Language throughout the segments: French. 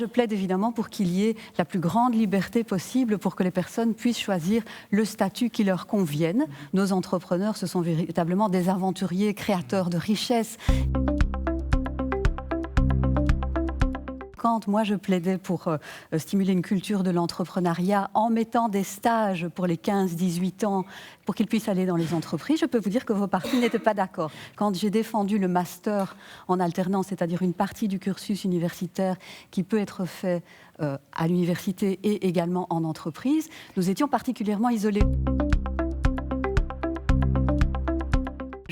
Je plaide évidemment pour qu'il y ait la plus grande liberté possible pour que les personnes puissent choisir le statut qui leur convienne. Nos entrepreneurs, ce sont véritablement des aventuriers, créateurs de richesses. Quand moi je plaidais pour stimuler une culture de l'entrepreneuriat en mettant des stages pour les 15-18 ans pour qu'ils puissent aller dans les entreprises, je peux vous dire que vos partis n'étaient pas d'accord. Quand j'ai défendu le master en alternance, c'est-à-dire une partie du cursus universitaire qui peut être fait à l'université et également en entreprise, nous étions particulièrement isolés.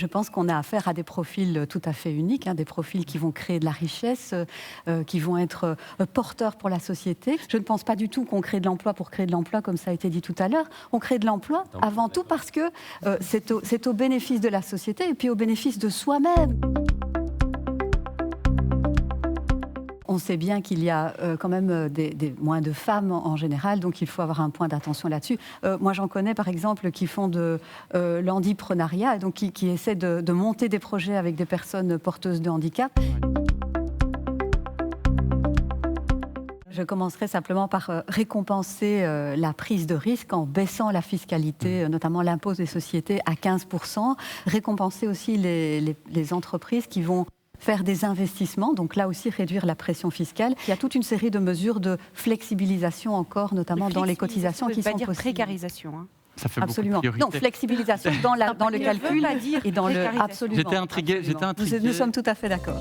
Je pense qu'on a affaire à des profils tout à fait uniques, des profils qui vont créer de la richesse, qui vont être porteurs pour la société. Je ne pense pas du tout qu'on crée de l'emploi pour créer de l'emploi, comme ça a été dit tout à l'heure. On crée de l'emploi avant tout parce que c'est au bénéfice de la société et puis au bénéfice de soi-même. On sait bien qu'il y a quand même moins de femmes en général, donc il faut avoir un point d'attention là-dessus. Moi, j'en connais, par exemple, qui font de l'handiprenariat, et donc qui essaient de monter des projets avec des personnes porteuses de handicap. Je commencerai simplement par récompenser la prise de risque en baissant la fiscalité, notamment l'impôt des sociétés, à 15%. Récompenser aussi les entreprises qui vont faire des investissements, donc là aussi réduire la pression fiscale. Il y a toute une série de mesures de flexibilisation encore, notamment dans les cotisations qui sont possibles. Précarisation. Ça fait absolument. Beaucoup de Non, flexibilisation dans le calcul et dans le... Absolument. J'étais intrigué. Nous sommes tout à fait d'accord.